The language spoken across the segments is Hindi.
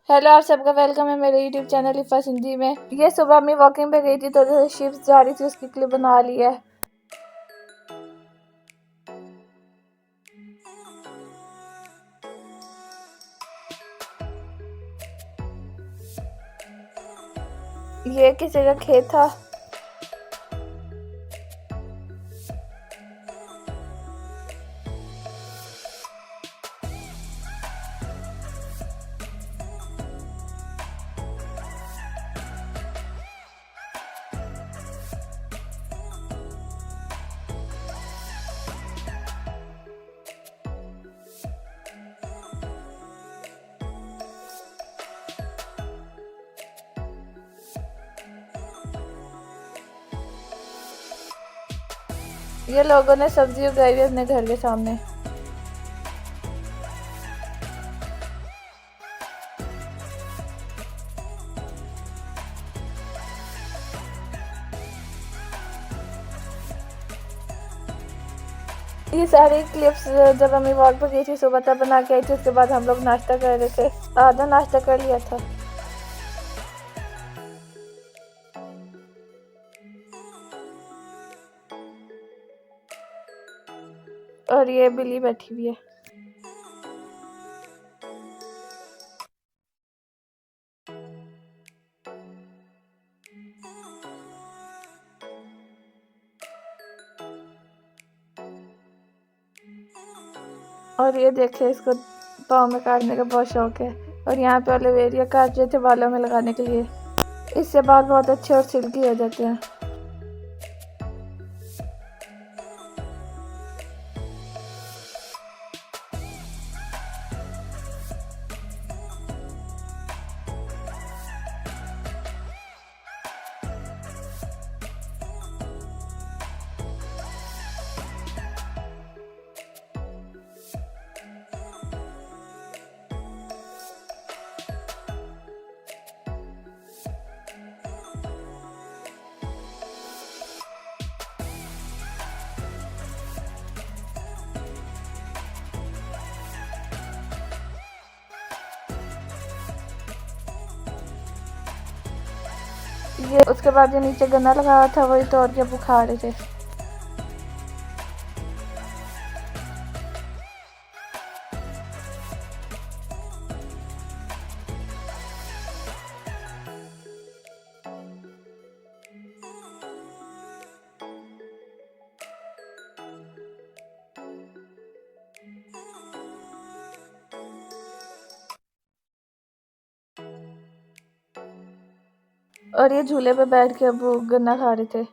हेलो, आप सबका वेलकम है मेरे यूट्यूब चैनल इफ़ा हिंदी में। ये सुबह मैं वॉकिंग पे गई थी तो शिफ्ट जा रही थी, उसकी क्लिप बना ली है। ये किसी का खेत था। ये लोगों ने सब्जी उगाई हुई है अपने घर के सामने। ये सारी क्लिप्स जब हम वॉक पर गई थी सुबह तब बना के आई थी। उसके बाद हम लोग नाश्ता कर रहे थे, आधा नाश्ता कर लिया था। और ये बिल्ली बैठी हुई है। और ये देखे, इसको पाँव में काटने का बहुत शौक है। और यहाँ पे एलोवेरा काट रहे थे बालों में लगाने के लिए। इससे बाल बहुत अच्छे और सिल्की हो जाते हैं। ये उसके बाद जो नीचे गन्ना लगा हुआ था वही तोड़ के बुखा रहे थे। और ये झूले पे बैठ के वो गन्ना खा रहे थे।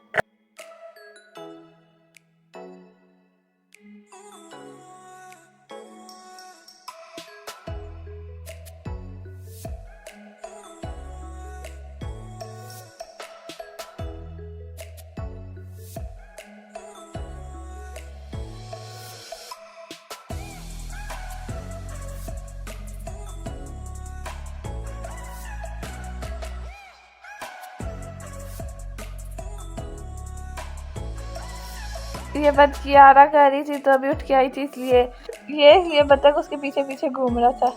ये बच्ची आरा कर रही थी तो अभी उठ के आई थी, इसलिए ये बतख उसके पीछे पीछे घूम रहा था।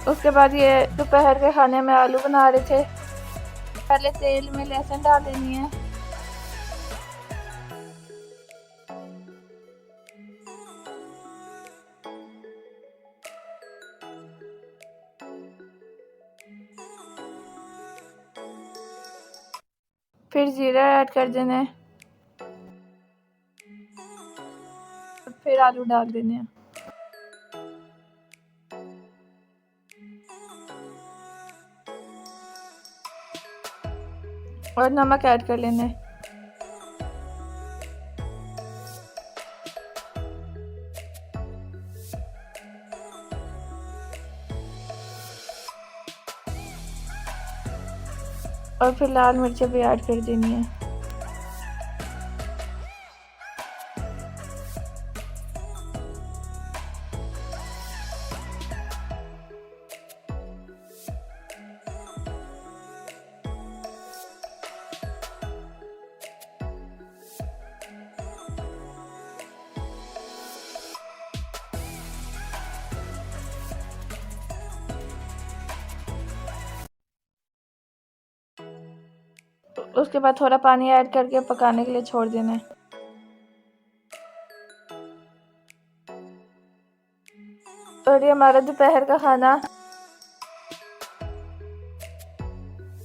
उसके बाद ये दोपहर के खाने में आलू बना रहे थे। पहले तेल में लहसुन डाल देनी है। फिर जीरा ऐड कर देना है। फिर आलू डाल देने हैं। और नमक ऐड कर लेना है। और फिर लाल मिर्चें भी ऐड कर देनी है। उसके बाद थोड़ा पानी ऐड करके पकाने के लिए छोड़ देना है। और ये हमारा दोपहर का खाना।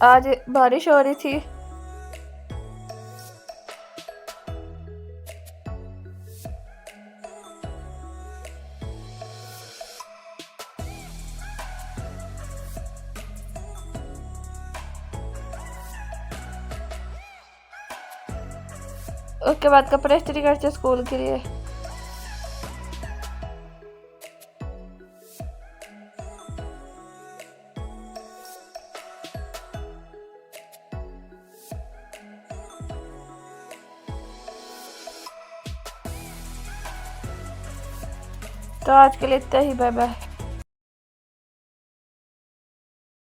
आज बारिश हो रही थी, उसके बाद कपड़े इस्त्री करते स्कूल के लिए। तो आज के लिए इतना ही, बाय बाय।